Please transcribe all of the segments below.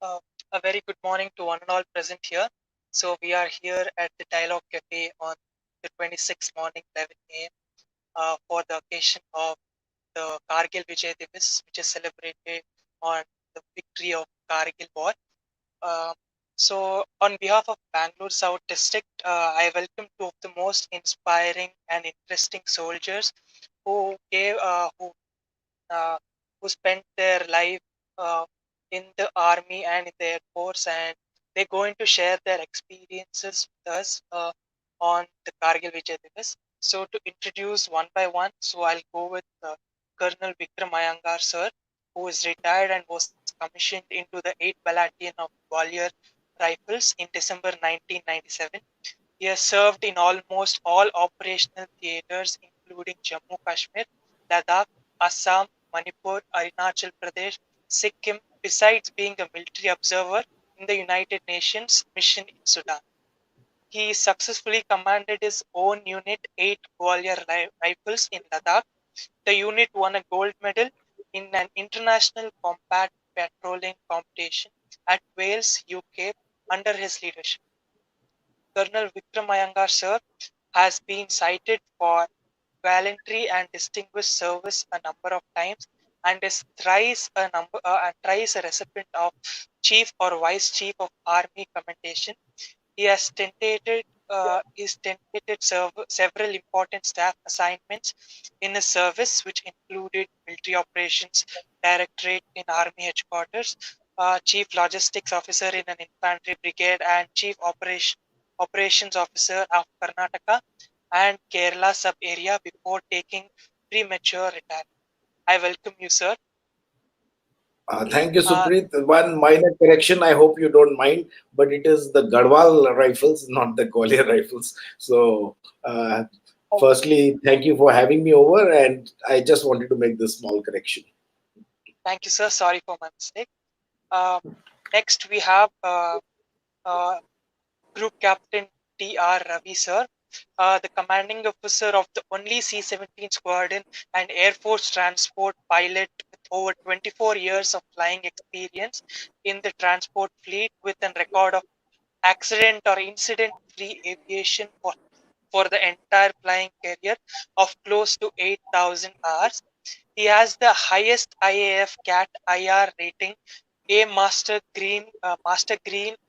Uh, a very good morning to one and all present here. So we are here at the Dialogue Cafe on the 26th morning, 11 a.m. For the occasion of the Kargil Vijay Diwas, which is celebrated on the victory of Kargil War. Uh, so on behalf of Bangalore South District, I welcome two of the most inspiring and interesting soldiers who gave uh, who spent their life uh, in the army and in the air force, and they're going to share their experiences with us on the Kargil Vijay Diwas. So to introduce one by one, so I'll go with Colonel Vikram Iyengar sir, who is retired and was commissioned into the 8th Battalion of Gwalior Rifles in December 1997. He has served in almost all operational theaters, including Jammu Kashmir, Ladakh, Assam, Manipur, Arunachal Pradesh, Sikkim, besides being a military observer in the United Nations mission in Sudan. He successfully commanded his own unit, 8 Gwalior Rifles in Ladakh. The unit won a gold medal in an international combat patrolling competition at Wales, UK, under his leadership. Colonel Vikram Iyengar sir has been cited for gallantry and distinguished service a number of times, and is thrice a recipient of Chief or Vice Chief of Army Commendation. He has tentated several important staff assignments in his service, which included Military Operations Directorate in Army Headquarters, Chief Logistics Officer in an Infantry Brigade, and Chief Operations Officer of Karnataka and Kerala sub-area before taking premature retirement. I welcome you, sir. Thank you, Uh, Supreet. One minor correction, I hope you don't mind, but it is the Garhwal rifles, not the Gwalior rifles. So, firstly, thank you for having me over, and I just wanted to make this small correction. Thank you, sir. Sorry for my mistake. Uh, Next, we have uh, Group Captain T.R. Ravi, sir, the commanding officer of the only C-17 Squadron and Air Force transport pilot with over 24 years of flying experience in the transport fleet, with a record of accident or incident-free aviation for the entire flying career of close to 8,000 hours. He has the highest IAF CAT IR rating, A Master Green,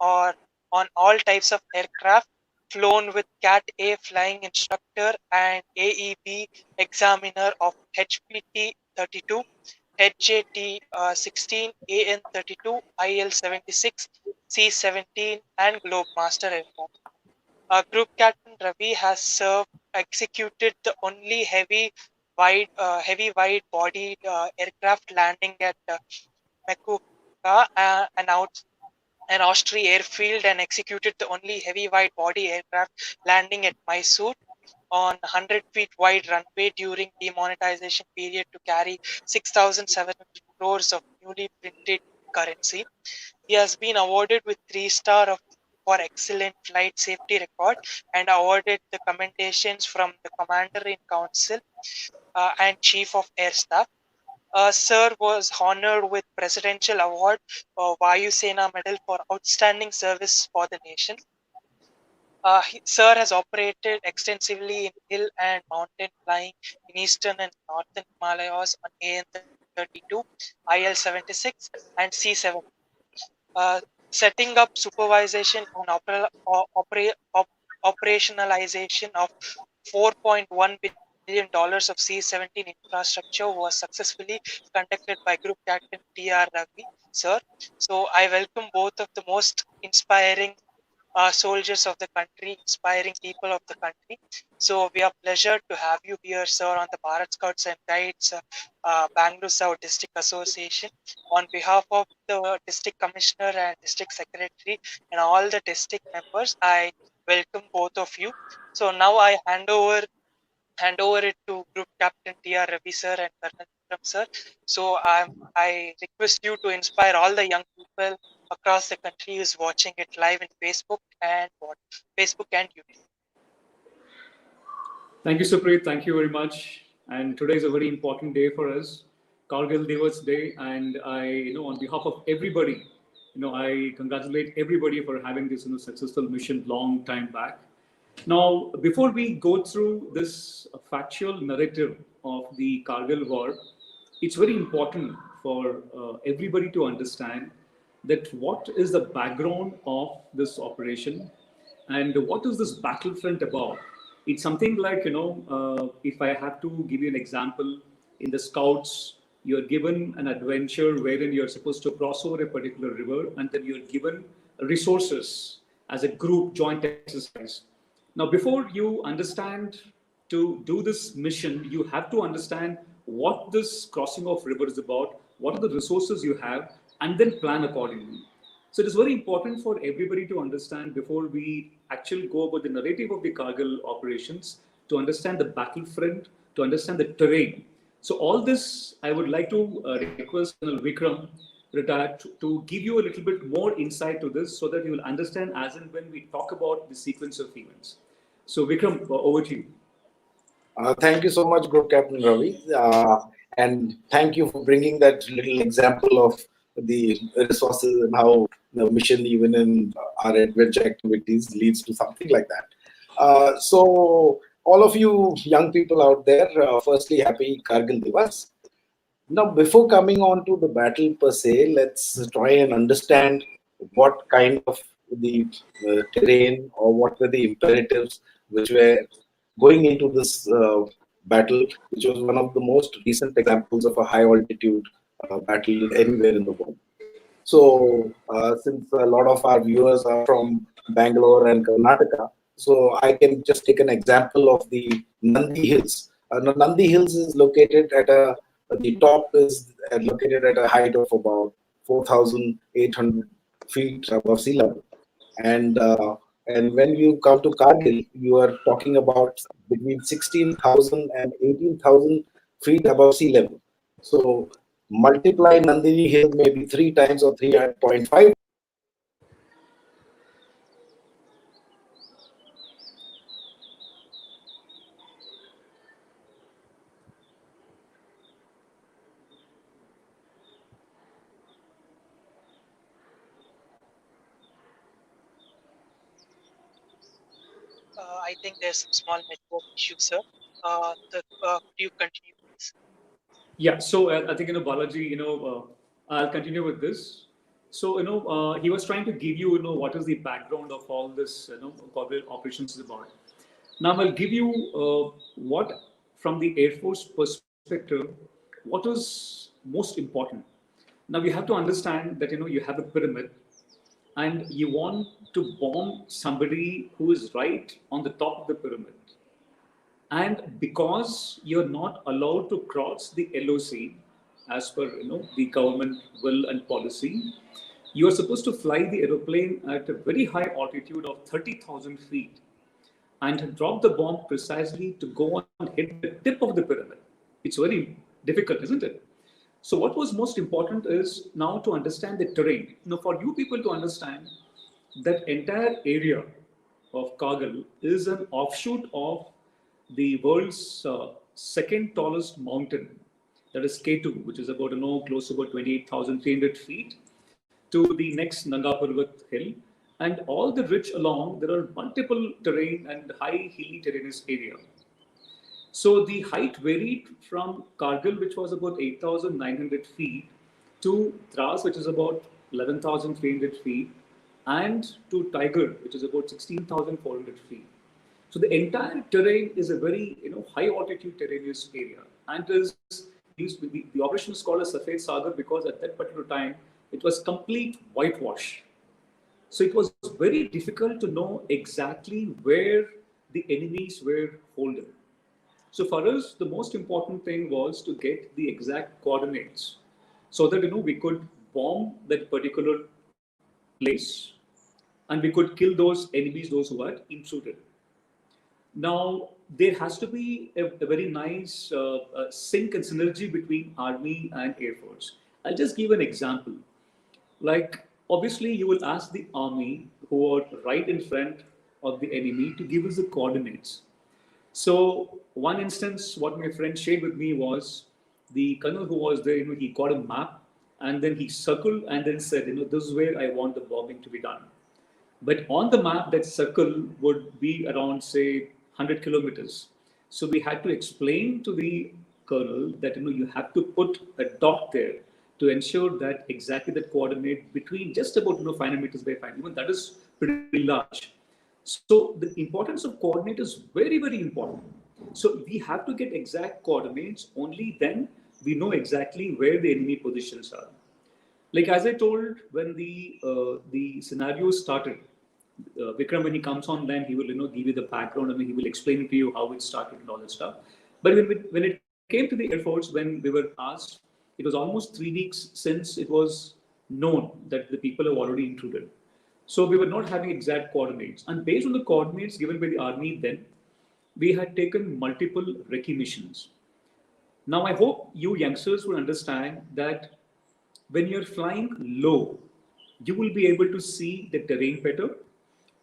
or on all types of aircraft flown with CAT A flying instructor and AEB examiner of HPT 32, HJT 16, AN 32, IL 76, C-17, and Globemaster aircraft. Group Captain Ravi has executed the only heavy wide-bodied aircraft landing at Mekuka, an Austria airfield, and executed the only heavy wide-body aircraft landing at Mysore on 100 feet wide runway during demonetization period to carry 6,700 crores of newly printed currency. He has been awarded with 3-star for excellent flight safety record, and awarded the commendations from the Commander in Council and Chief of Air Staff. Sir was honored with Presidential Award, Vayu Sena Medal for outstanding service for the nation. Sir has operated extensively in hill and mountain flying in eastern and northern Himalayas on AN-32, IL-76, and C-7. Uh, Setting up supervision and operationalization of $4.1 billion of C-17 infrastructure was successfully conducted by Group Captain T.R. Ravi, sir. So I welcome both of the most inspiring soldiers of the country, inspiring people of the country. So we are pleasure to have you here, sir, on the Bharat Scouts and Guides Bangalore South District Association. On behalf of the District Commissioner and District Secretary and all the district members, I welcome both of you. So now I hand over it to Group Captain T.R. Ravi sir and Colonel Vikram sir. So I request you to inspire all the young people across the country who's watching it live in Facebook and YouTube. Thank you, Supreet. Thank you very much. And today is a very important day for us, Kargil Diwas Day. And I, on behalf of everybody I congratulate everybody for having this successful mission long time back. Now, before we go through this factual narrative of the Kargil war, it's very important for everybody to understand that what is the background of this operation and what is this battlefront about. It's something like, if I have to give you an example, in the scouts, you're given an adventure wherein you're supposed to cross over a particular river, and then you're given resources as a group joint exercise. Now, before you understand to do this mission, you have to understand what this crossing of river is about, what are the resources you have, and then plan accordingly. So it is very important for everybody to understand before we actually go about the narrative of the Kargil operations, to understand the battlefront, to understand the terrain. So all this, I would like to request Colonel Vikram, retired, to give you a little bit more insight to this so that you will understand as and when we talk about the sequence of events. So Vikram, over to you. Thank you so much, Group Captain Ravi. And thank you for bringing that little example of the resources and how the mission, even in our adventure activities, leads to something like that. So, all of you young people out there, firstly, happy Kargil Diwas. Now, before coming on to the battle per se, let's try and understand what kind of the terrain or what were the imperatives which were going into this battle, which was one of the most recent examples of a high altitude battle anywhere in the world. So, since a lot of our viewers are from Bangalore and Karnataka, so I can just take an example of the Nandi Hills. Nandi Hills is located at the top is located at a height of about 4,800 feet above sea level. And and when you come to Kargil, you are talking about between 16,000 and 18,000 feet above sea level. So multiply Nandini Hill maybe 3 times or 3.5. I think there's some small network issue, sir. Could you continue, please? Yeah, so I think, Balaji, I'll continue with this. So, he was trying to give you, what is the background of all this, corporate operations is about. Now, I'll give you what, from the Air Force perspective, what is most important. Now, you have to understand that, you have a pyramid and you want to bomb somebody who is right on the top of the pyramid. And because you're not allowed to cross the LOC as per the government will and policy, you are supposed to fly the aeroplane at a very high altitude of 30,000 feet and drop the bomb precisely to go and hit the tip of the pyramid. It's very difficult, isn't it? So what was most important is now to understand the terrain. Now, for you people to understand, that entire area of Kargil is an offshoot of the world's second tallest mountain, that is K2, which is about close to about 28,300 feet, to the next Nanga Parvat hill. And all the ridge along, there are multiple terrain and high hilly terrainous area. So the height varied from Kargil, which was about 8,900 feet, to Dras, which is about 11,300 feet, and to Tiger, which is about 16,400 feet. So the entire terrain is a very high altitude terraneous area, and is used the operation is called a Safed Sagar because at that particular time it was complete whitewash. So it was very difficult to know exactly where the enemies were holding. So for us, the most important thing was to get the exact coordinates so that we could bomb that particular place and we could kill those enemies, those who had intruded. Now, there has to be a very nice sync and synergy between Army and Air Force. I'll just give an example. Like, obviously, you will ask the Army, who are right in front of the enemy, to give us the coordinates. So, one instance, what my friend shared with me was the colonel who was there, he got a map and then he circled and then said, this is where I want the bombing to be done. But on the map, that circle would be around, say, 100 kilometers. So we had to explain to the colonel that you have to put a dot there to ensure that exactly the coordinate between just about 500 meters by 5. Even that is pretty large. So the importance of coordinate is very, very important. So we have to get exact coordinates. Only then we know exactly where the enemy positions are. Like as I told, when the scenario started, Vikram, when he comes online, he will give you the background and he will explain to you how it started and all that stuff. But when it came to the Air Force, when we were asked, it was almost 3 weeks since it was known that the people have already intruded. So we were not having exact coordinates, and based on the coordinates given by the army, then we had taken multiple recce missions. Now I hope you youngsters will understand that when you're flying low, you will be able to see the terrain better,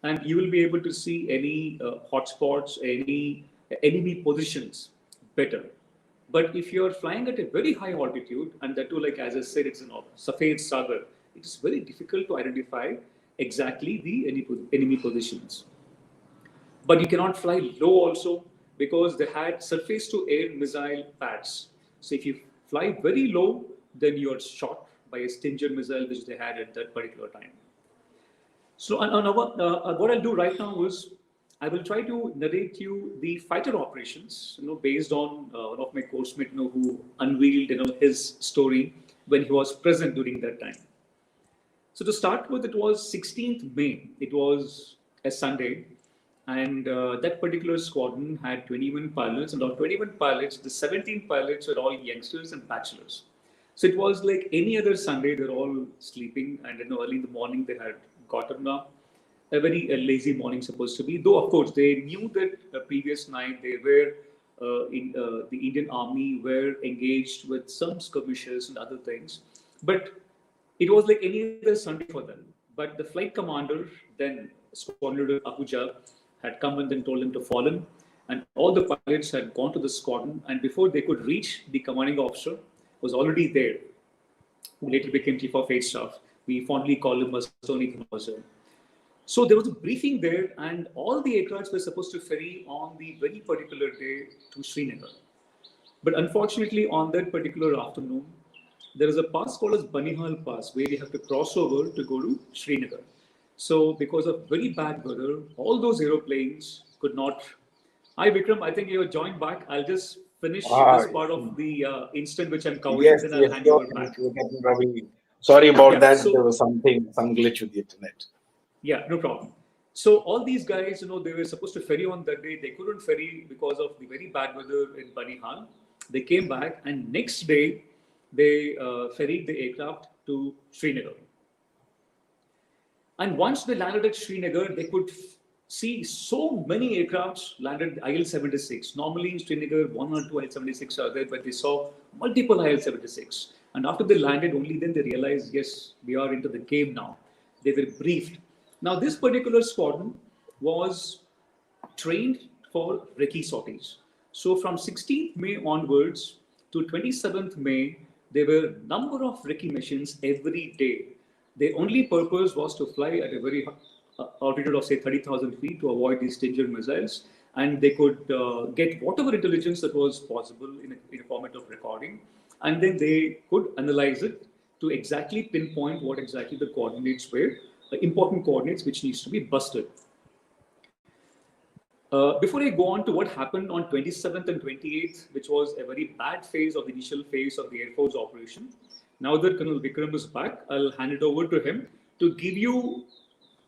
and you will be able to see any hotspots, any enemy positions better. But if you're flying at a very high altitude, and that too, like as I said, it's a Safed Sagar, it is very difficult to identify exactly the enemy positions. But you cannot fly low also, because they had surface to air missile pads. So if you fly very low, then you're shot by a Stinger missile which they had at that particular time. So what I'll do right now is I will try to narrate you the fighter operations, based on one of my course mates, who unveiled, his story when he was present during that time. So to start with, it was 16th May. It was a Sunday, and that particular squadron had 21 pilots, and of 21 pilots, the 17 pilots were all youngsters and bachelors. So it was like any other Sunday; they're all sleeping, and early in the morning they had gotten up. A very lazy morning supposed to be. Though of course they knew that the previous night they were in the Indian Army were engaged with some skirmishes and other things, but it was like any other Sunday for them. But the flight commander, then Squadron Leader Ahuja, had come and then told them to fall in, and all the pilots had gone to the squadron, and before they could reach, the commanding officer was already there, who later became Chief of Air Staff. We fondly call him as Tony Thamazar. So there was a briefing there, and all the aircrafts were supposed to ferry on the very particular day to Srinagar. But unfortunately, on that particular afternoon, there is a pass called as Banihal Pass, where you have to cross over to go to Srinagar. So because of very bad weather, all those aeroplanes could not. Hi Vikram, I think you have joined back. I'll just finish this part of the instant which I'm covering, Yes, and then I'll yes, hand you sure. over back. Captain Ravi. Sorry about Yeah. that. There So was some glitch with the internet. yeah, no problem. So all these guys, they were supposed to ferry on that day. They couldn't ferry because of the very bad weather in Banihal. They came back, and next day they ferried the aircraft to Srinagar. And once they landed at Srinagar, they could see so many aircrafts landed IL-76. Normally in Srinagar, one or two IL-76 are there, but they saw multiple IL-76. And after they landed, only then they realized, yes, we are into the game now. They were briefed. Now, this particular squadron was trained for recce sorties. So from 16th May onwards to 27th May, there were number of recce missions every day. Their only purpose was to fly at a very altitude of say 30,000 feet to avoid these Stinger missiles, and they could get whatever intelligence that was possible in a format of recording, and then they could analyze it to exactly pinpoint what exactly the coordinates were, important coordinates which needs to be busted. Before I go on to what happened on 27th and 28th, which was a very bad phase of the initial phase of the Air Force operation, now that Colonel Vikram is back, I'll hand it over to him to give you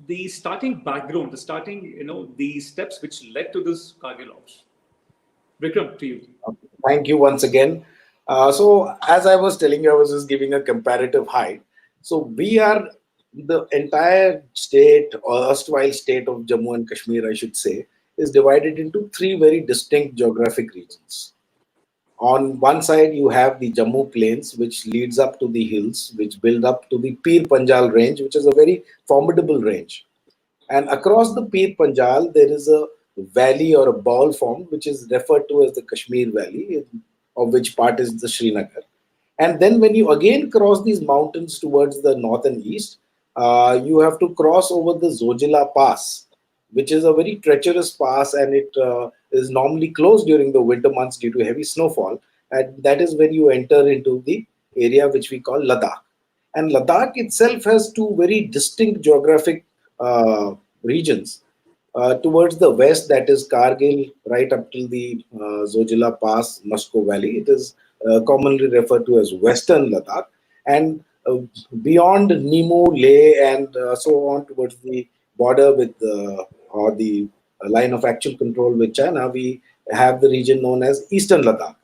the starting background, the steps which led to this Kargil ops. Vikram, to you. Okay. Thank you once again. So, as I was telling you, I was just giving a comparative height. So, we are the entire state or erstwhile state of Jammu and Kashmir, I should say, is divided into three very distinct geographic regions. On one side, you have the Jammu Plains, which leads up to the hills, which build up to the Pir Panjal range, which is a very formidable range. And across the Pir Panjal, there is a valley or a bowl formed, which is referred to as the Kashmir Valley, of which part is the Srinagar. And then when you again cross these mountains towards the north and east, you have to cross over the Zojila Pass, which is a very treacherous pass, and it is normally closed during the winter months due to heavy snowfall. And that is when you enter into the area which we call Ladakh. And Ladakh itself has two very distinct geographic regions. Towards the west, that is Kargil, right up till the Zojila Pass, Moscow Valley. It is commonly referred to as Western Ladakh. And beyond Nimu, Leh, and so on towards the border with or the line of actual control with China, we have the region known as Eastern Ladakh.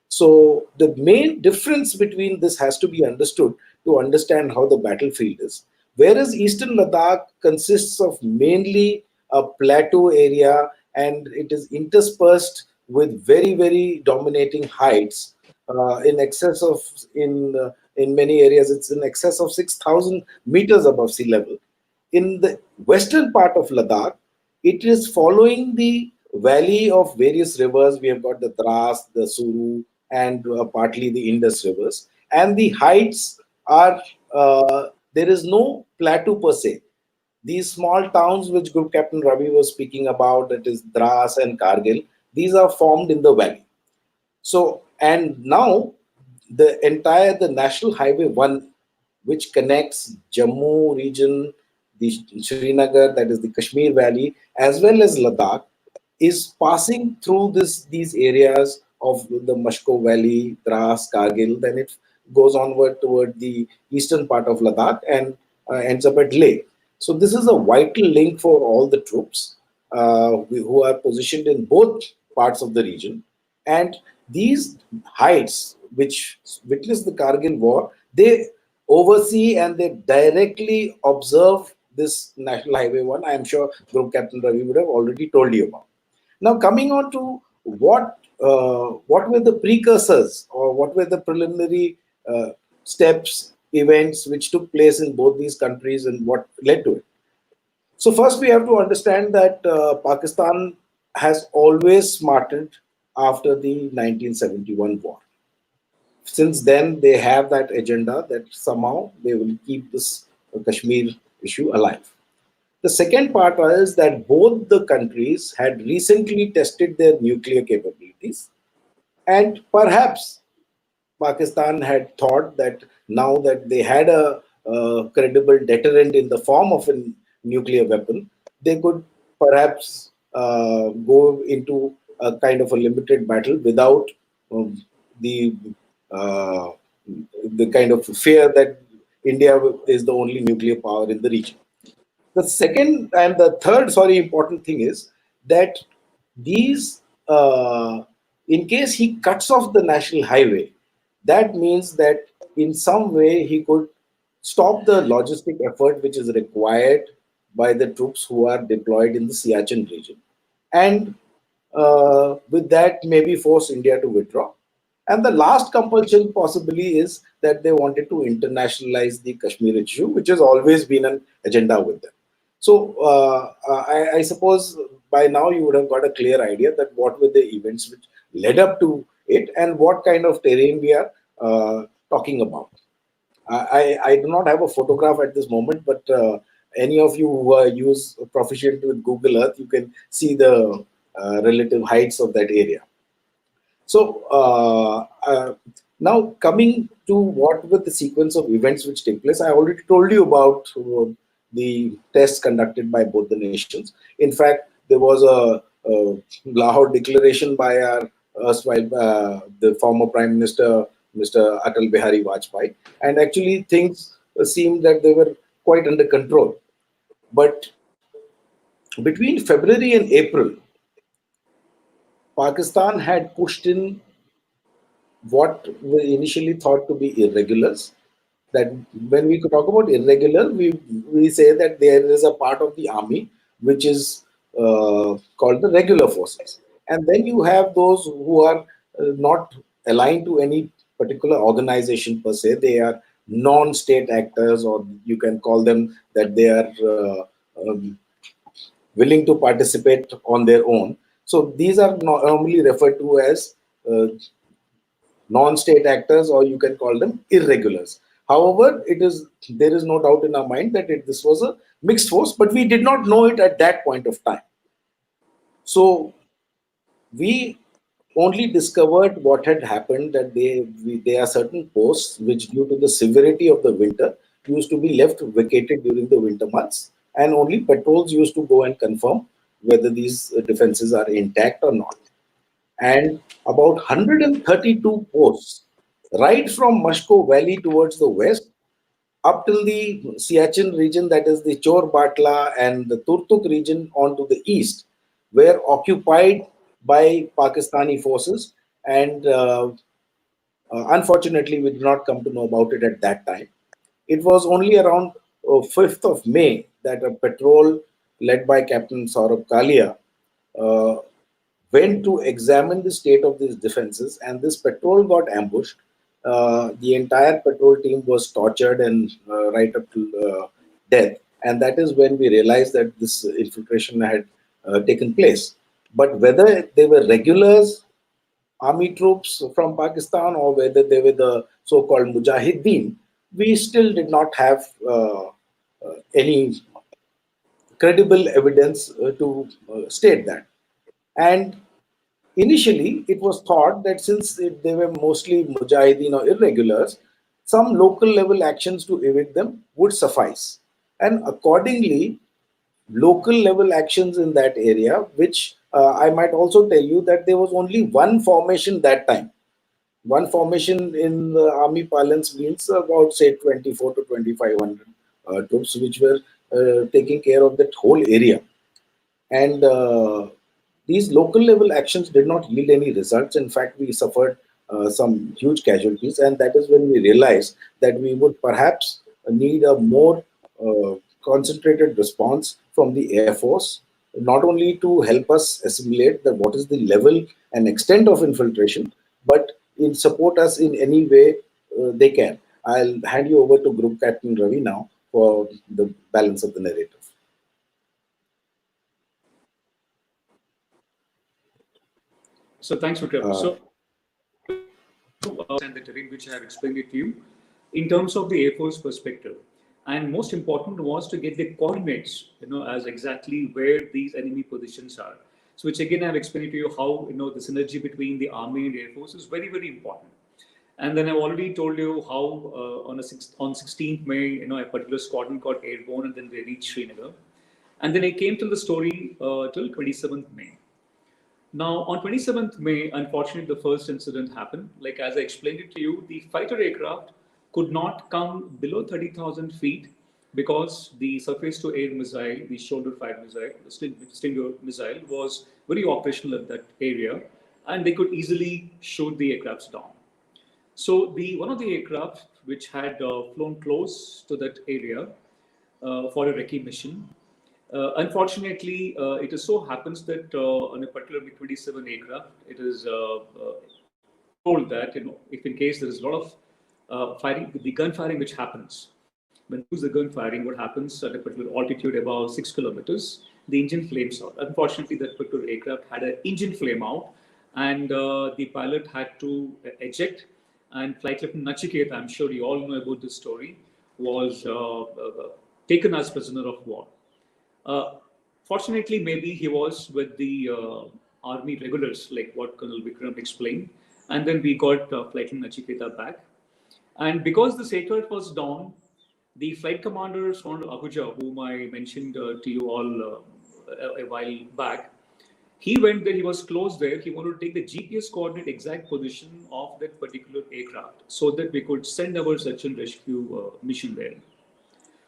So the main difference between this has to be understood to understand how the battlefield is. Whereas Eastern Ladakh consists of mainly a plateau area, and it is interspersed with very, very dominating heights in excess of, in many areas, it's in excess of 6,000 meters above sea level. In the western part of Ladakh, it is following the valley of various rivers. We have got the Dras, the Suru, and partly the Indus rivers. And the heights are, there is no plateau per se. These small towns which Group Captain Ravi was speaking about, that is Dras and Kargil, these are formed in the valley. So, and now the National Highway 1, which connects Jammu region, the Srinagar, that is the Kashmir Valley, as well as Ladakh, is passing through these areas of the Mashko Valley, Dras, Kargil. Then it goes onward toward the eastern part of Ladakh and ends up at Leh. So this is a vital link for all the troops who are positioned in both parts of the region. And these heights, which witnessed the Kargil war, they oversee and they directly observe this National Highway 1. I am sure Group Captain Ravi would have already told you about. Now, coming on to what were the precursors or what were the preliminary steps, events which took place in both these countries and what led to it. So first, we have to understand that Pakistan has always smarted after the 1971 war. Since then, they have that agenda that somehow they will keep this Kashmir issue alive. The second part is that both the countries had recently tested their nuclear capabilities, and perhaps Pakistan had thought that now that they had a credible deterrent in the form of a nuclear weapon, they could perhaps go into a kind of a limited battle without um, the uh, the kind of fear that India is the only nuclear power in the region. The second and the third, sorry, important thing is that these, in case he cuts off the national highway, that means that in some way he could stop the logistic effort which is required by the troops who are deployed in the Siachen region. And with that, maybe force India to withdraw. And the last compulsion possibly is that they wanted to internationalize the Kashmir issue, which has always been an agenda with them. So I suppose by now you would have got a clear idea that what were the events which led up to it and what kind of terrain we are talking about. I do not have a photograph at this moment, but any of you who use proficient with Google Earth, you can see the relative heights of that area. So now coming to what were the sequence of events which take place, I already told you about the tests conducted by both the nations. In fact, there was a Lahore declaration by our erstwhile the former Prime Minister, Mr. Atal Bihari Vajpayee, and actually things seemed that they were quite under control. But between February and April, Pakistan had pushed in what were initially thought to be irregulars. That when we talk about irregular, we say that there is a part of the army which is called the regular forces, and then you have those who are not aligned to any particular organization per se. They are non-state actors, or you can call them that they are willing to participate on their own. So these are normally referred to as uh, non-state actors, or you can call them irregulars. However, there is no doubt in our mind that this was a mixed force, but we did not know it at that point of time. So we only discovered what had happened, that there are certain posts which, due to the severity of the winter, used to be left vacated during the winter months, and only patrols used to go and confirm whether these defenses are intact or not. And about 132 posts, right from Mashko Valley towards the west, up till the Siachen region, that is the Chor Batla and the Turtuk region onto the east, were occupied by Pakistani forces. And unfortunately, we did not come to know about it at that time. It was only around 5th of May that a patrol led by Captain Saurabh Kalia uh, went to examine the state of these defenses, and this patrol got ambushed. The entire patrol team was tortured and right up to death, and that is when we realized that this infiltration had taken place. But whether they were regulars, army troops from Pakistan, or whether they were the so-called Mujahideen, we still did not have any credible evidence to state that. And initially, it was thought that since they were mostly Mujahideen or irregulars, some local level actions to evict them would suffice. And accordingly, local level actions in that area, which I might also tell you that there was only one formation that time. One formation in the army parlance means about, say, 24 to 2500 troops, which were taking care of that whole area. And these local level actions did not yield any results. In fact, we suffered some huge casualties, and that is when we realized that we would perhaps need a more concentrated response from the Air Force, not only to help us assimilate that what is the level and extent of infiltration, but in support us in any way they can. I'll hand you over to Group Captain Ravi now for the balance of the narrative. So thanks, Vikram. So and the terrain which I have explained it to you in terms of the Air Force perspective. And most important was to get the coordinates, as exactly where these enemy positions are. So which again I have explained to you how the synergy between the Army and the Air Force is very, very important. And then I've already told you how on 16th May, a particular squadron got airborne and then they reached Srinagar. And then it came till the story till 27th May. Now, on 27th May, unfortunately, the first incident happened. Like as I explained it to you, the fighter aircraft could not come below 30,000 feet because the surface-to-air missile, the shoulder-fired missile, the Stinger missile, was very operational at that area, and they could easily shoot the aircrafts down. So, one of the aircraft which had flown close to that area for a recce mission. Unfortunately, it is so happens that on a particular MiG-27 aircraft, it is told that if in case there is a lot of firing, the gun firing which happens when they use the gun firing, what happens at a particular altitude above 6 kilometers, the engine flames out. Unfortunately, that particular aircraft had an engine flame out, and the pilot had to eject. And Flight Lieutenant Nachiketa, I'm sure you all know about this story, was taken as prisoner of war. Fortunately, maybe he was with the army regulars, like what Colonel Vikram explained, and then we got Flight Lieutenant Nachiketa back. And because the aircraft was down, the flight commander, Colonel Ahuja, whom I mentioned to you all a while back, he went there, he was close there, he wanted to take the GPS coordinate exact position of that particular aircraft so that we could send our search and rescue mission there.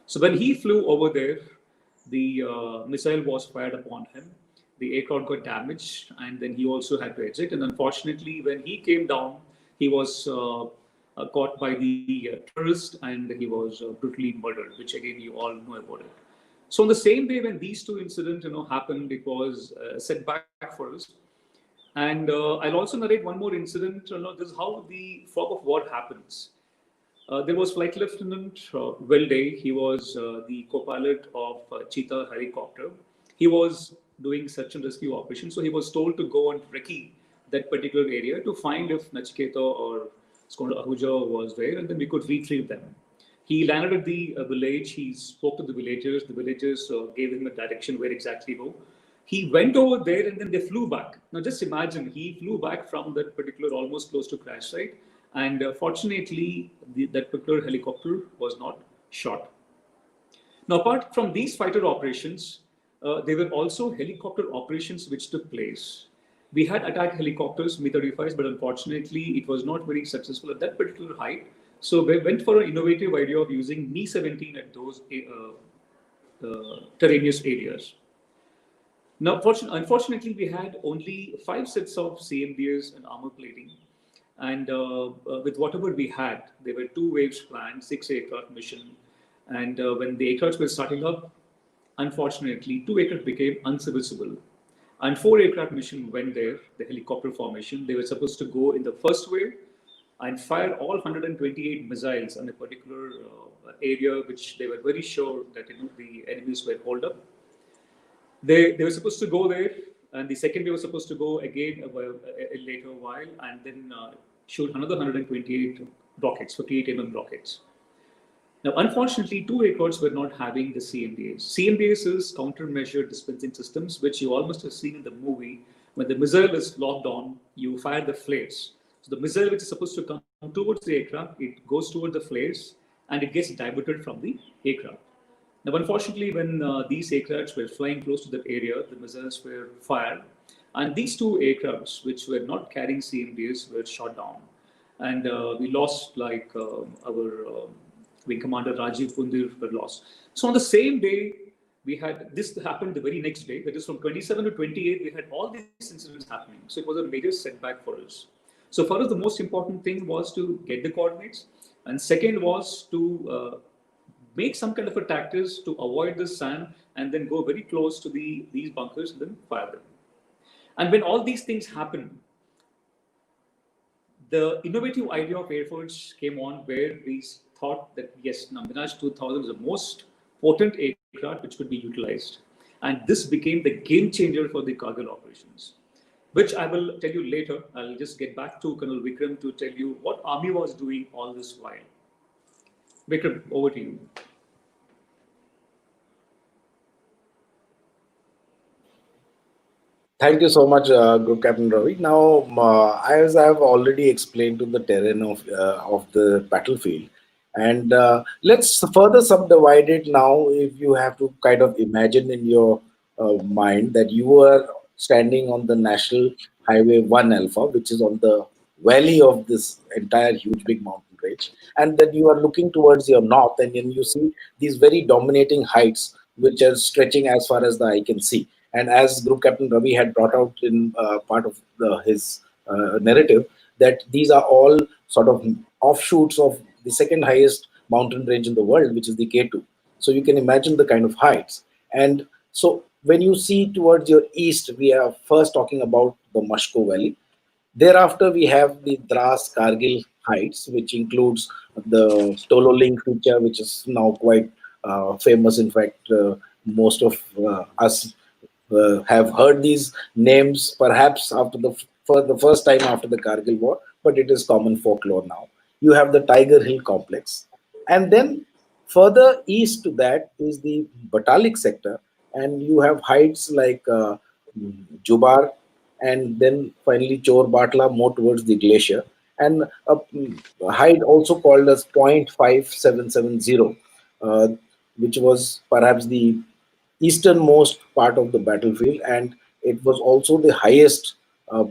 So when he flew over there, the missile was fired upon him. The aircraft got damaged, and then he also had to exit. And unfortunately, when he came down, he was caught by the terrorist, and he was brutally murdered, which again you all know about it. So on the same day when these two incidents happened, it was a setback for us. And I'll also narrate one more incident. This is how the fog of war happens. There was Flight Lieutenant Vijay. He was the co-pilot of Cheetah helicopter. He was doing search and rescue operations. So he was told to go and recce that particular area to find if Nachiketa or It's called Ahuja was there, and then we could retrieve them. He landed at the village. He spoke to the villagers. The villagers gave him a direction where exactly go. He went over there, and then they flew back. Now, just imagine he flew back from that particular almost close to crash site, and fortunately, that particular helicopter was not shot. Now, apart from these fighter operations, there were also helicopter operations which took place. We had attack helicopters, Mi-35s, but unfortunately, it was not very successful at that particular height. So we went for an innovative idea of using Mi-17 at those terraneous areas. Now, unfortunately, we had only 5 sets of CMDs and armor plating. And with whatever we had, there were 2 waves planned, 6 aircraft mission. And when the aircrafts were starting up, unfortunately, 2 aircraft became unserviceable. And 4 aircraft mission went there, the helicopter formation. They were supposed to go in the first wave and fire all 128 missiles on a particular area, which they were very sure that the enemies were holed up. They were supposed to go there, and the second wave was supposed to go again a later while, and then shoot another 128 rockets, 58 rockets. Now, unfortunately, 2 aircrafts were not having the CMDAs. CMDAs is countermeasure dispensing systems, which you almost have seen in the movie. When the missile is locked on, you fire the flares. So the missile which is supposed to come towards the aircraft, it goes toward the flares and it gets diverted from the aircraft. Now, unfortunately, when these aircrafts were flying close to that area, the missiles were fired, and these 2 aircrafts, which were not carrying CMDs, were shot down, and we lost our Wing Commander Rajiv Pundir were lost. So on the same day, we had this happened the very next day. That is from 27 to 28, we had all these incidents happening. So it was a major setback for us. So for us, the most important thing was to get the coordinates, and second was to make some kind of a tactics to avoid the sand and then go very close to these bunkers and then fire them. And when all these things happen, the innovative idea of Air Force came on where we thought that yes, Mirage 2000 is the most potent aircraft which could be utilized. And this became the game changer for the Kargil operations, which I will tell you later. I'll just get back to Colonel Vikram to tell you what Army was doing all this while. Vikram, over to you. Thank you so much, Group Captain Ravi. Now, as I have already explained to the terrain of the battlefield, and let's further subdivide it now. If you have to kind of imagine in your mind that you are standing on the National Highway 1 Alpha, which is on the valley of this entire huge big mountain range, and then you are looking towards your north, and then you see these very dominating heights which are stretching as far as the eye can see. And as Group Captain Ravi had brought out in part of his narrative, that these are all sort of offshoots of the second highest mountain range in the world, which is the K2. So you can imagine the kind of heights. And so when you see towards your east, we are first talking about the Mashko Valley. Thereafter, we have the Dras Kargil Heights, which includes the Stololing feature, which is now quite famous. In fact, most of us have heard these names perhaps after for the first time after the Kargil War, but it is common folklore now. You have the Tiger Hill complex. And then further east to that is the Batalik sector, and you have heights like Jubar, and then finally Chor Batla more towards the glacier, and a height also called as 0.5770, which was perhaps the easternmost part of the battlefield, and it was also the highest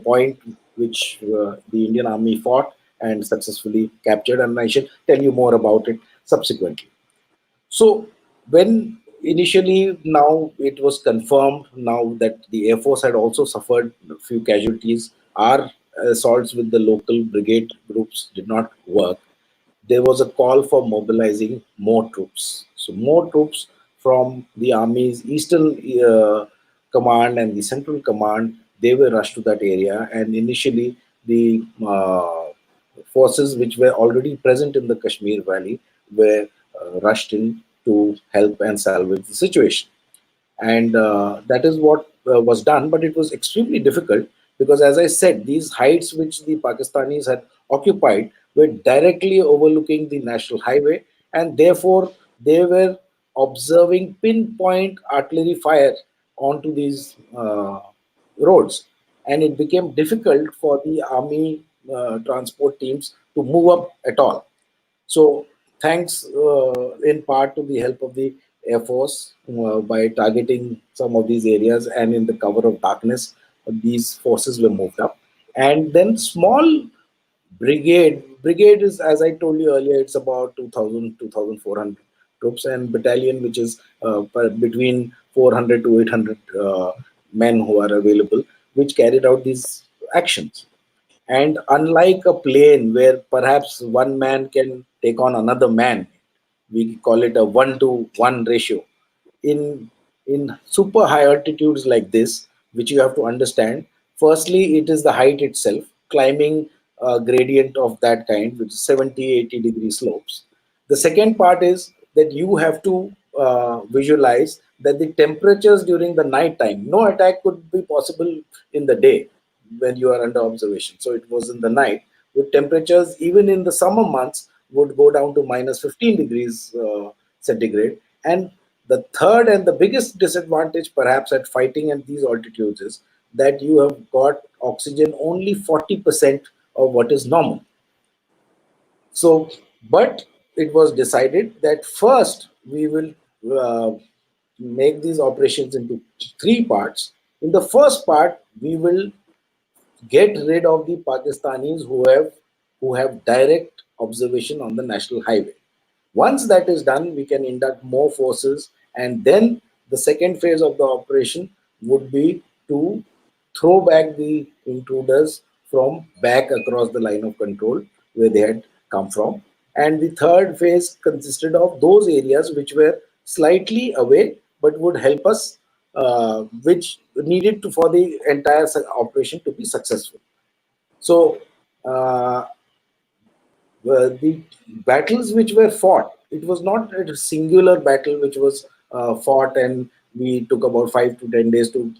point which the Indian Army fought and successfully captured, and I shall tell you more about it subsequently. So when initially now it was confirmed now that the Air Force had also suffered a few casualties, our assaults with the local brigade groups did not work. There was a call for mobilizing more troops. So more troops from the Army's Eastern Command and the Central Command, they were rushed to that area. And initially, the forces which were already present in the Kashmir Valley were rushed in to help and salvage the situation. And that is what was done, but it was extremely difficult because, as I said, these heights which the Pakistanis had occupied were directly overlooking the national highway, and therefore they were observing pinpoint artillery fire onto these roads, and it became difficult for the army transport teams to move up at all. So, thanks in part to the help of the Air Force by targeting some of these areas, and in the cover of darkness, these forces were moved up. And then small brigade is, as I told you earlier, it's about 2,000 2,400 troops, and battalion, which is between 400 to 800 men who are available, which carried out these actions. And unlike a plane where perhaps one man can take on another man, we call it a 1-to-1 ratio. In super high altitudes like this, which you have to understand, firstly, it is the height itself, climbing a gradient of that kind, which is 70-80 degree slopes. The second part is that you have to visualize that the temperatures during the night time, no attack could be possible in the day when you are under observation. So it was in the night, with temperatures even in the summer months would go down to minus 15 degrees centigrade. And the third and the biggest disadvantage, perhaps, at fighting at these altitudes is that you have got oxygen only 40% of what is normal. So, but it was decided that first we will make these operations into three parts. In the first part, we will get rid of the Pakistanis who have direct observation on the national highway. Once that is done, we can induct more forces, and then the second phase of the operation would be to throw back the intruders from back across the line of control where they had come from. And the third phase consisted of those areas which were slightly away but would help us, which needed to for the entire operation to be successful. So, uh, the battles which were fought, it was not a singular battle which was fought and we took about 5 to 10 days to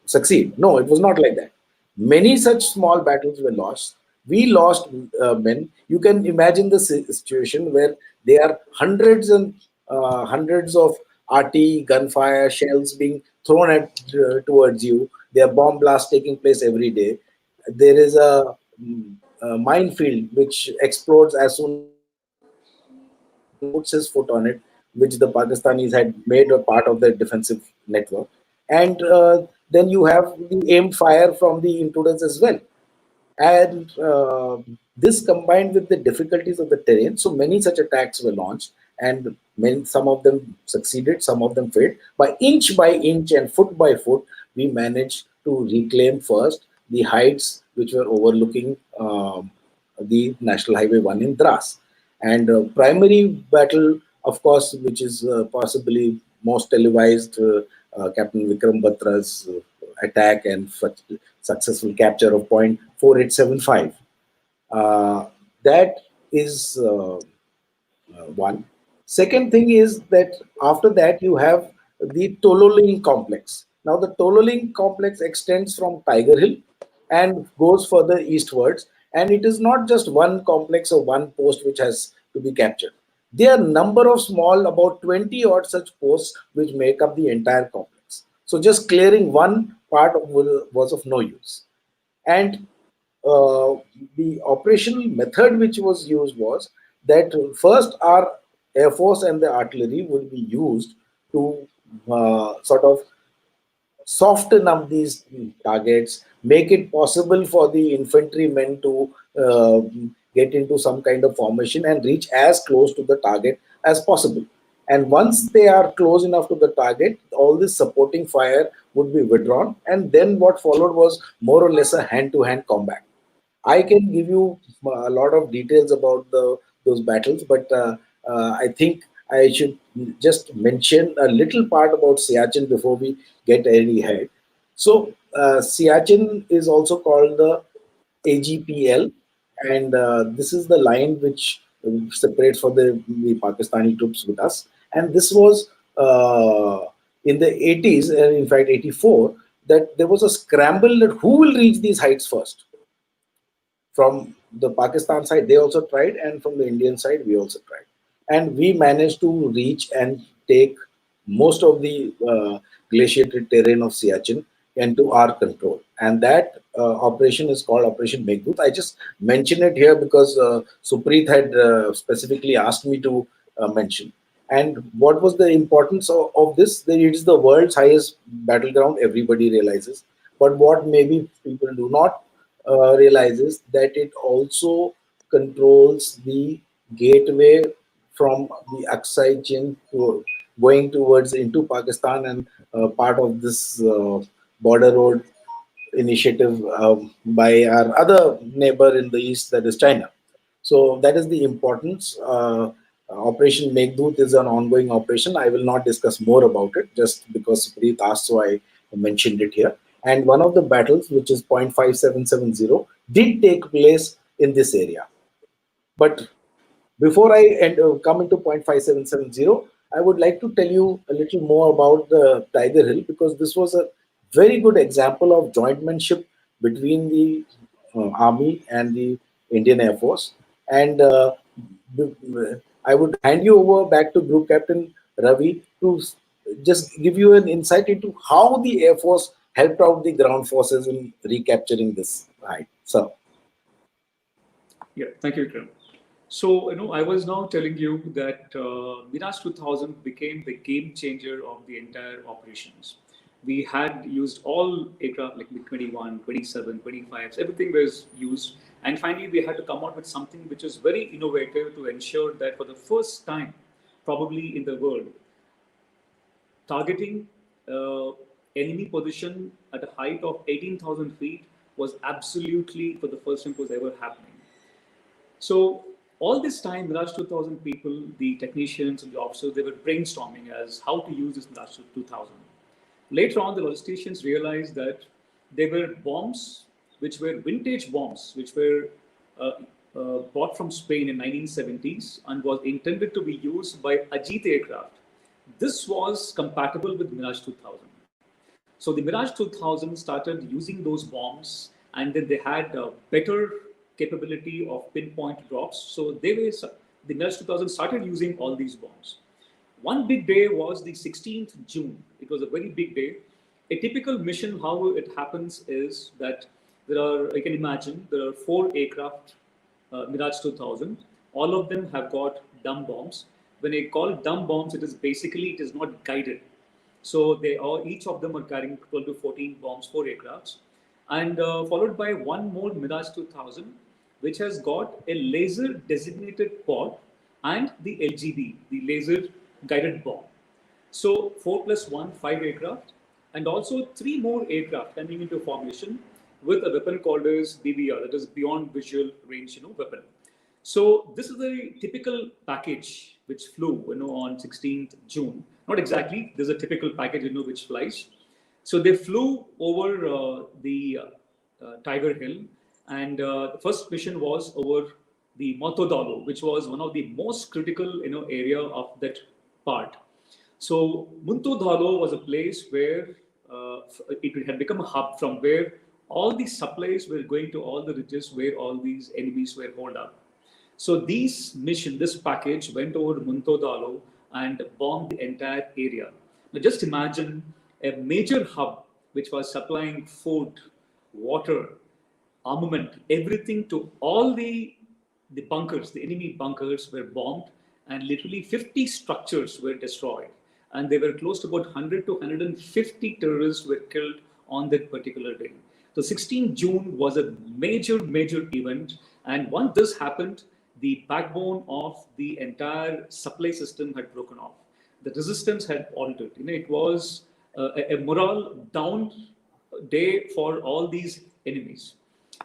succeed. No, it was not like that. Many such small battles were lost. We lost men. You can imagine the situation where there are hundreds and hundreds of RT, gunfire, shells being thrown at towards you. There are bomb blasts taking place every day. There is a minefield which explodes as soon as one man puts his foot on it, which the Pakistanis had made a part of their defensive network. And then you have the aimed fire from the intruders as well. And this combined with the difficulties of the terrain, so many such attacks were launched, and some of them succeeded, some of them failed. By inch and foot by foot, we managed to reclaim first the heights which were overlooking the National Highway 1 in Dras. And primary battle, of course, which is possibly most televised, Captain Vikram Batra's attack and successful capture of point 4875. That is one. Second thing is that after that you have the Tololing complex. Now the Tololing complex extends from Tiger Hill and goes further eastwards, and it is not just one complex or one post which has to be captured. There are number of small, about 20 odd such posts which make up the entire complex. So just clearing one part was of no use. And uh, the operational method which was used was that first our air force and the artillery would be used to sort of soften up these targets, make it possible for the infantrymen to get into some kind of formation and reach as close to the target as possible. And once they are close enough to the target, all this supporting fire would be withdrawn. And then what followed was more or less a hand to hand combat. I can give you a lot of details about those battles, but I think I should just mention a little part about Siachen before we get any ahead. So Siachen is also called the AGPL, and this is the line which separates for the Pakistani troops with us. And this was in the 80s, in fact 84, that there was a scramble that who will reach these heights first from the Pakistan side, they also tried, and from the Indian side, we also tried. And we managed to reach and take most of the glaciated terrain of Siachen into our control. And that operation is called Operation Meghdoot. I just mention it here because Supreet had specifically asked me to mention. And what was the importance of this? That it is the world's highest battleground, everybody realizes. But what maybe people do not realizes that it also controls the gateway from the Aksai Chin to going towards into Pakistan, and part of this border road initiative by our other neighbor in the east, that is China. So that is the importance. Operation Meghdoot is an ongoing operation. I will not discuss more about it just because Preet asked, so I mentioned it here. And one of the battles, which is 0.5770, did take place in this area. But before I come into 0.5770, I would like to tell you a little more about the Tiger Hill, because this was a very good example of jointmanship between the Army and the Indian Air Force. And I would hand you over back to Group Captain Ravi to just give you an insight into how the Air Force helped out the ground forces in recapturing this. Right. So, Yeah, thank you, Vikram. So, I was now telling you that Mirage 2000 became the game changer of the entire operations. We had used all aircraft like MiG-21, 27, 25s, everything was used. And finally, we had to come out with something which is very innovative to ensure that for the first time, probably in the world, targeting uh, enemy position at a height of 18,000 feet was absolutely, for the first time, it was ever happening. So all this time, Mirage 2000 people, the technicians and the officers, they were brainstorming as how to use this Mirage 2000. Later on, the logisticians realized that they were bombs, which were vintage bombs, which were uh, bought from Spain in 1970s and was intended to be used by Ajit aircraft. This was compatible with Mirage 2000. So the Mirage 2000 started using those bombs, and then they had a better capability of pinpoint drops. So the Mirage 2000 started using all these bombs. One big day was the 16th June. It was a very big day. A typical mission, how it happens is that you can imagine, there are four aircraft, Mirage 2000. All of them have got dumb bombs. When I call dumb bombs, it is not guided. So each of them are carrying 12 to 14 bombs, four aircrafts, and followed by one more Mirage 2000, which has got a laser designated pod and the LGB, the laser guided bomb. So 4 plus 1, 5 aircraft, and also three more aircraft coming into formation with a weapon called as BVR, that is Beyond Visual Range, weapon. So this is a typical package which flew, on 16th June. Not exactly. There's a typical package, which flies. So they flew over the Tiger Hill, and the first mission was over the Motodalo, which was one of the most critical, area of that part. So Muntudhalo was a place where it had become a hub from where all the supplies were going to all the ridges where all these enemies were holed up. So this package went over Muntodalo and bombed the entire area. Now just imagine a major hub which was supplying food, water, armament, everything to all the bunkers, the enemy bunkers were bombed, and literally 50 structures were destroyed. And they were close to about 100 to 150 terrorists were killed on that particular day. So 16 June was a major event. And once this happened, the backbone of the entire supply system had broken off. The resistance had altered. It was a morale down day for all these enemies.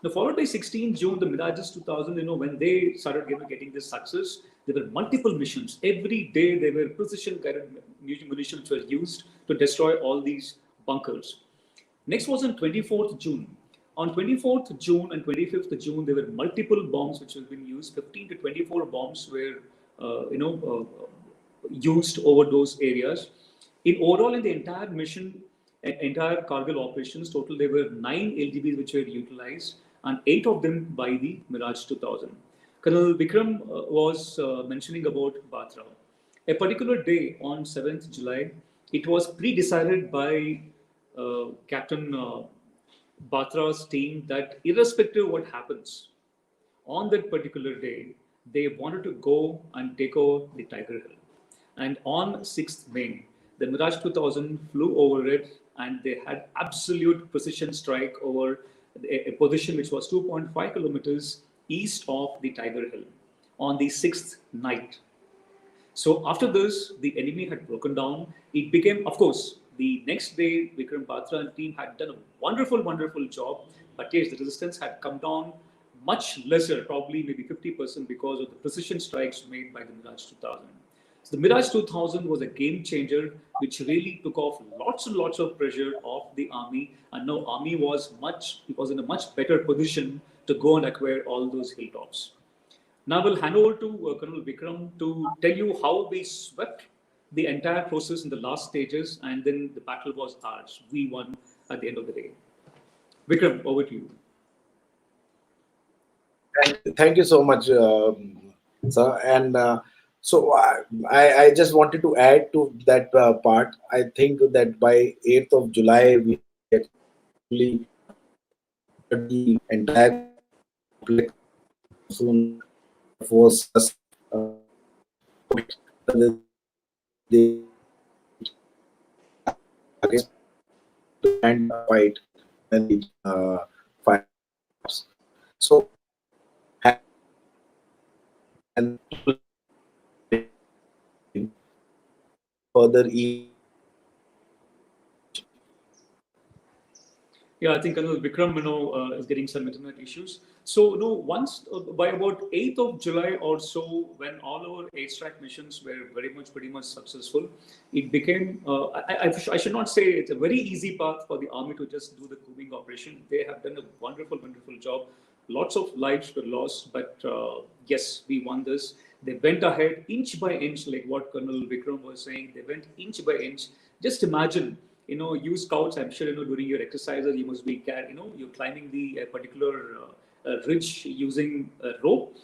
Now, followed by 16 June, the Mirages 2000, when they started getting this success, there were multiple missions. Every day, there were precision guided munitions were used to destroy all these bunkers. Next was on 24th June. On 24th June and 25th June, there were multiple bombs which have been used. 15 to 24 bombs were, used over those areas. In the entire mission, entire Kargil operations, total there were 9 LGBs which were utilized, and 8 of them by the Mirage 2000. Colonel Vikram was mentioning about Batra. A particular day on 7th July, it was pre-decided by Captain Batra's team that irrespective of what happens, on that particular day, they wanted to go and take over the Tiger Hill. And on 6th May, the Mirage 2000 flew over it and they had absolute precision strike over a position which was 2.5 kilometers east of the Tiger Hill on the 6th night. So after this, the enemy had broken down. It became, of course, the next day, Vikram Batra and team had done a wonderful, wonderful job. But yes, the resistance had come down much lesser, probably maybe 50% because of the precision strikes made by the Mirage 2000. So the Mirage 2000 was a game changer, which really took off lots and lots of pressure off the army. And now army was in a much better position to go and acquire all those hilltops. Now we'll hand over to Colonel Vikram to tell you how we swept the entire process in the last stages, and then the battle was ours. We won at the end of the day. Vikram, over to you. Thank you so much, sir. And so I just wanted to add to that part. I think that by 8th of July, we actually the entire complex soon force us the and fight when the fight. So and further Yeah, I think Colonel Vikram, is getting some internet issues. So, once by about 8th of July or so, when all our airstrike missions were pretty much successful, it became. I should not say it's a very easy path for the army to just do the combing operation. They have done a wonderful, wonderful job. Lots of lives were lost, but yes, we won this. They went ahead inch by inch, like what Colonel Vikram was saying. They went inch by inch. Just imagine, you scouts, I'm sure, during your exercises, you must be, you're climbing the particular ridge using a rope.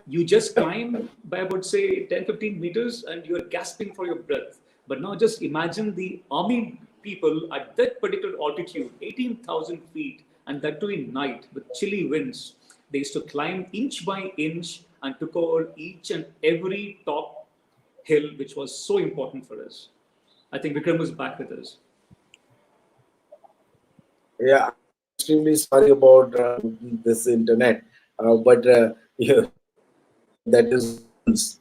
You just climb by about, say, 10, 15 meters and you're gasping for your breath. But now just imagine the army people at that particular altitude, 18,000 feet, and that too in night with chilly winds. They used to climb inch by inch and took over each and every top hill, which was so important for us. I think Vikram is back with us. Yeah, extremely sorry about this internet, but yeah, that is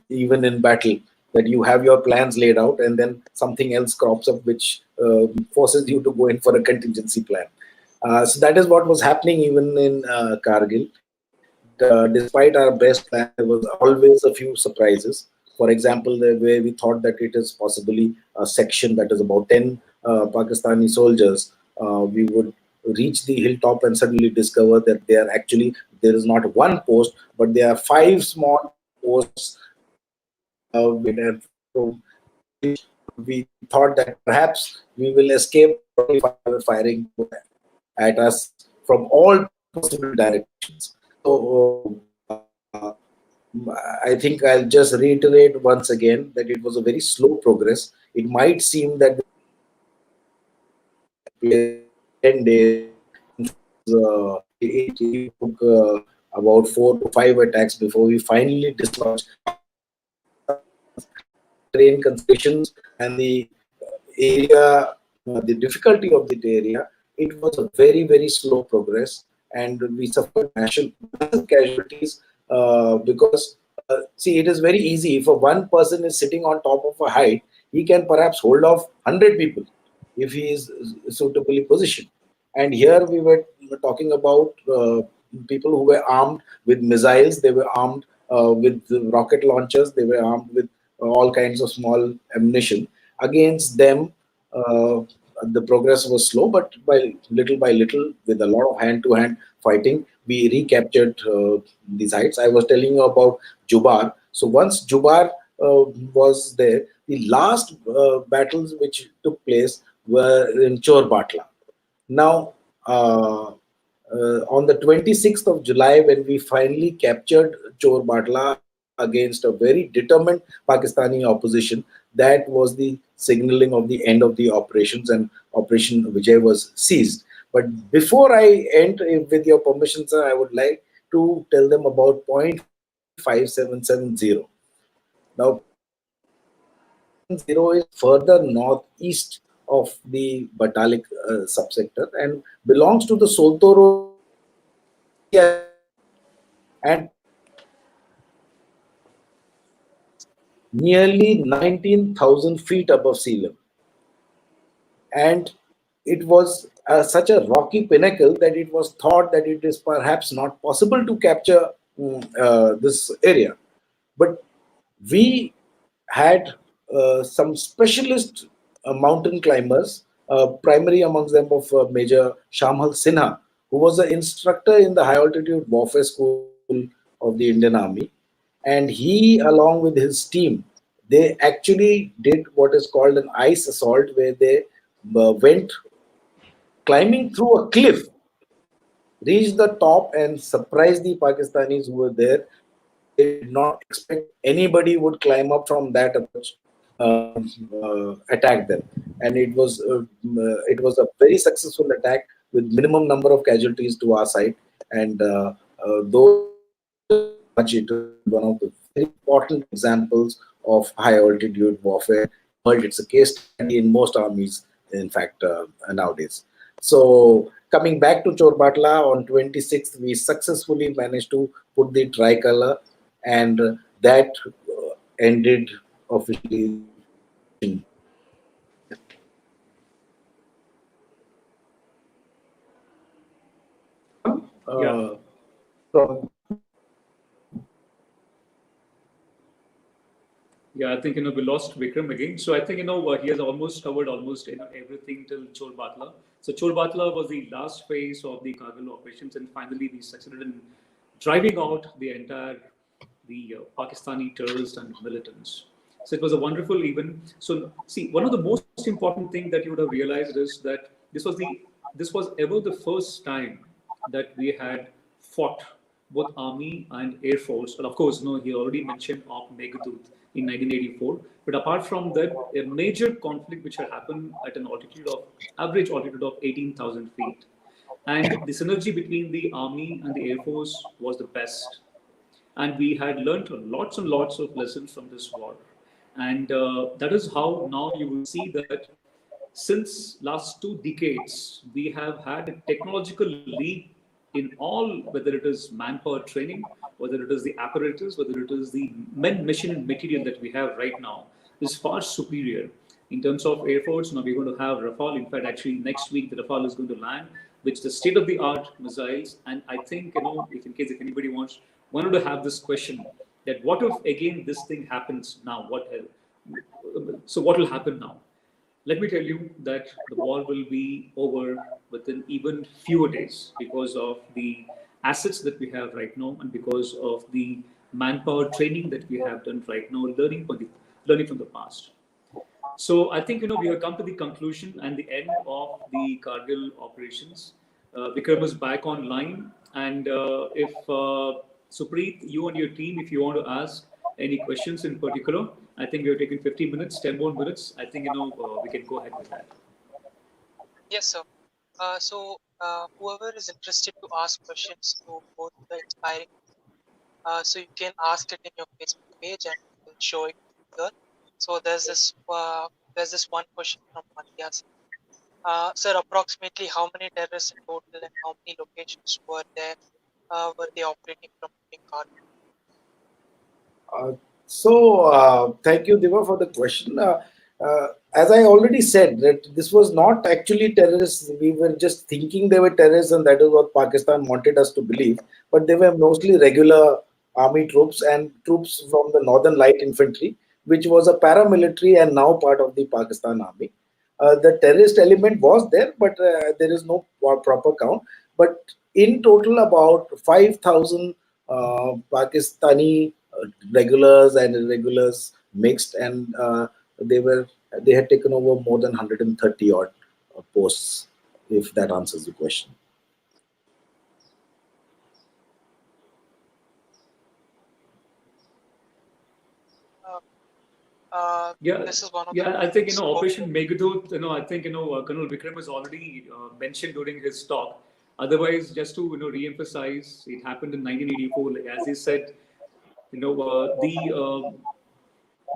even in battle that you have your plans laid out and then something else crops up which forces you to go in for a contingency plan. So that is what was happening even in Kargil. Despite our best plan, there was always a few surprises. For example, the way we thought that it is possibly a section that is about 10 Pakistani soldiers, we would reach the hilltop and suddenly discover that there is not one post, but there are 5 small posts. So we thought that perhaps we will escape firing at us from all possible directions. So I think I'll just reiterate once again that it was a very slow progress. It might seem that 10 days, it took about 4 to 5 attacks before we finally dislodged terrain considerations and the area, the difficulty of the area. It was a very, very slow progress, and we suffered massive casualties because, see, it is very easy. If one person is sitting on top of a height, he can perhaps hold off 100 people if he is suitably positioned. And here we were talking about people who were armed with missiles, they were armed with rocket launchers, they were armed with all kinds of small ammunition. Against them, the progress was slow, but by little, with a lot of hand-to-hand fighting, we recaptured these heights. I was telling you about Jubar. So once Jubar was there, the last battles which took place were in Chor Batla. Now, On the 26th of July, when we finally captured Chor Batla against a very determined Pakistani opposition, that was the signaling of the end of the operations, and Operation Vijay was seized. But before I end, with your permission, sir, I would like to tell them about point 5770. Now, point 5770 is further northeast of the Batalik subsector and belongs to the Soltoro region of India itself. And nearly 19,000 feet above sea level. And it was such a rocky pinnacle that it was thought that it is perhaps not possible to capture this area. But we had some specialist mountain climbers, primary amongst them of Major Shamhal Sinha, who was an instructor in the high altitude warfare school of the Indian Army. And he, along with his team, they actually did what is called an ice assault, where they went climbing through a cliff, reached the top, and surprised the Pakistanis who were there, because they did not expect anybody would climb up from that approach, attack them. And it was a very successful attack with minimum number of casualties to our side. And those very much, it is one of the very important examples of high altitude warfare in the world. It's a case study in most armies, in fact, nowadays. So coming back to Chorbatla, on 26th, we successfully managed to put the tricolor, and that ended officially the operation. And Vikram, Yeah. from Yeah, I think we lost Vikram again. So I think he has almost covered almost everything till Chor Batla. So Chor Batla was the last phase of the Kargil operations, and finally we succeeded in driving out the entire Pakistani terrorists and militants. So it was a wonderful event. So see, one of the most important thing that you would have realized is that this was ever the first time that we had fought both Army and Air Force. And of course, he already mentioned of Meghdut in 1984. But apart from that, a major conflict which had happened at an average altitude of 18,000 feet. And the synergy between the Army and the Air Force was the best. And we had learned lots and lots of lessons from this war. And that is how now you will see that since last 2 decades, we have had a technological leap in all, whether it is manpower training, whether it is the apparatus, whether it is the men, machine, and material that we have right now, is far superior. In terms of Air Force, now we're going to have Rafale. In fact, actually, next week, the Rafale is going to land, which the state of the art missiles. And I think, if anybody wanted to have this question, that what if again this thing happens now? So what will happen now? Let me tell you that the war will be over within even fewer days because of the assets that we have right now and because of the manpower training that we have done right now, learning from the past. So I think we have come to the conclusion and the end of the Kargil operations. Vikram is back online, and if Supreet, you and your team, if you want to ask any questions in particular, I think we are taking 50 minutes, 10 more minutes. I think we can go ahead with that. Yes, sir. Whoever is interested to ask questions to both the inspiring, so you can ask it in your Facebook page and we'll show it here. So there's this one question from Matthias. Sir, approximately how many terrorists in total and how many locations were they operating from during Kargil? Thank you, Diva, for the question. As I already said, that this was not actually terrorists. We were just thinking they were terrorists, and that is what Pakistan wanted us to believe. But they were mostly regular army troops and troops from the Northern Light Infantry, which was a paramilitary and now part of the Pakistan Army. The terrorist element was there, but there is no proper count. But in total, about 5,000 Pakistani regulars and irregulars mixed, and they had taken over more than 130 odd posts. If that answers the question. Yeah, This is one of the yeah. I think most Operation Meghadooth. I think Colonel Vikram has already mentioned during his talk. Otherwise, just to re-emphasize, it happened in 1984. Like as he said,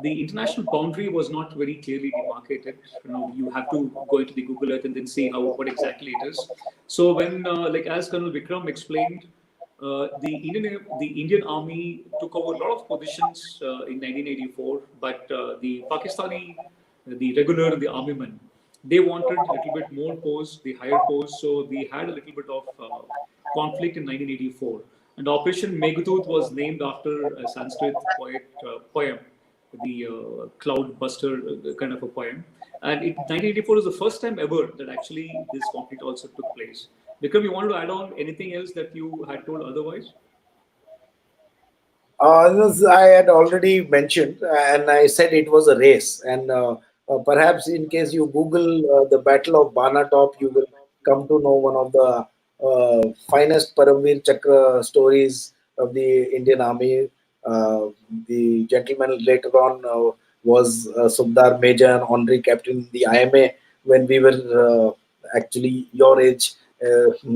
the international boundary was not very clearly demarcated. You have to go into the Google Earth and then see how what exactly it is. So when, like as Colonel Vikram explained, the Indian Army took over a lot of positions in 1984, but the Pakistani, the regular and the army men, they wanted a little bit more posts, the higher posts. So we had a little bit of conflict in 1984. And Operation Meghadooth was named after a Sanskrit poem, the Cloud Buster kind of a poem. And 1984 is the first time ever that actually this conflict also took place. Vikram, you wanted to add on anything else that you had told otherwise? I had already mentioned, and I said it was a race. And perhaps, in case you Google the Battle of Banatop, you will come to know one of the finest Paramveer Chakra stories of the Indian Army. The gentleman later on was Subdar Major and honorary captain in the IMA when we were actually your age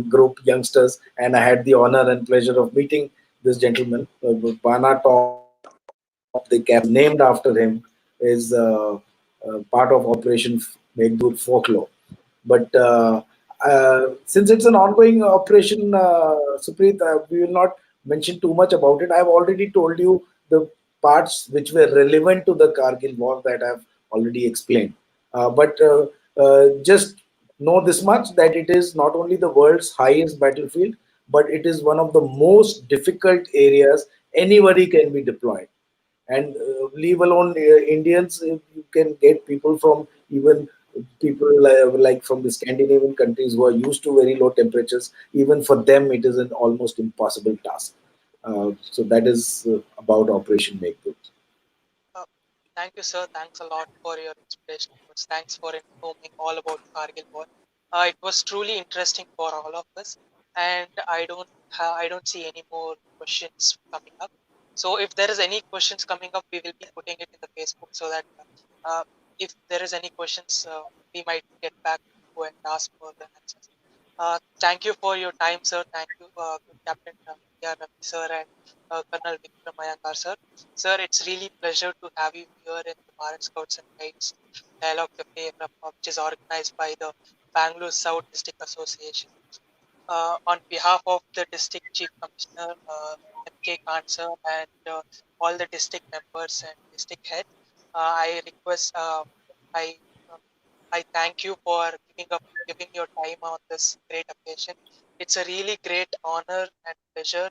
group youngsters, and I had the honor and pleasure of meeting this gentleman. Bana Top, the captain named after him, is part of Operation Meghdoot Folklore. But since it's an ongoing operation, Supreet, we will not mention too much about it. I've already told you the parts which were relevant to the Kargil war that I've already explained. But just know this much, that it is not only the world's highest battlefield, but it is one of the most difficult areas anybody can be deployed. And leave alone Indians, you can get people from even people like from the Scandinavian countries who are used to very low temperatures. Even for them, it is an almost impossible task. So that is about Operation Make. uh, thank you, sir. Thanks a lot for your inspiration. Thanks for informing all about Kargil war. It was truly interesting for all of us, and I don't see any more questions coming up. So if there is any questions coming up, we will be putting it in the Facebook so that uh, if there is any questions, we might get back to you and ask for the answers. Thank you for your time, sir. Thank you, Captain P.R. Ravi, sir, and Colonel Vikram Iyengar, sir. Sir, it's really pleasure to have you here in the Bharat Scouts and Guides Dialogue Cafe, which is organized by the Bangalore South District Association. On behalf of the District Chief Commissioner, M.K. Khan, sir, and all the district members and district heads, I request, I uh, I thank you for giving your time on this great occasion. It's a really great honor and pleasure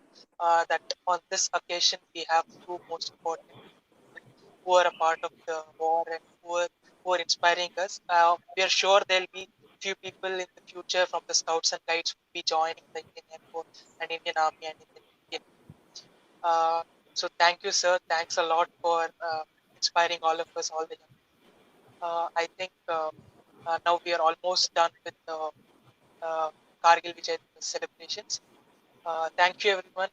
that on this occasion we have two most important people who are a part of the war and who are inspiring us. We are sure there'll be few people in the future from the Scouts and Guides who will be joining the Indian Air Force and Indian Army and Indian. So thank you, sir. Thanks a lot for inspiring all of us, all the young. I think now we are almost done with the Kargil Vijay celebrations. Thank you, everyone.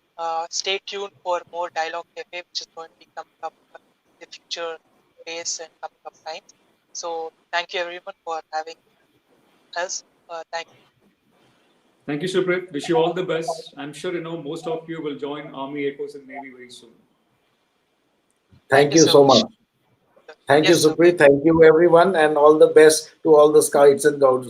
Stay tuned for more Dialogue Cafe, which is going to be coming up in the future days and coming up times. So, thank you, everyone, for having us. Thank you. Thank you, Supreet. Wish you all the best. I'm sure most of you will join Army, Air Force, and Navy very soon. Thank Thank you you so so much. much. Thank you, Yes, sir. Supreet. Thank you, everyone, and all the best to all the scouts and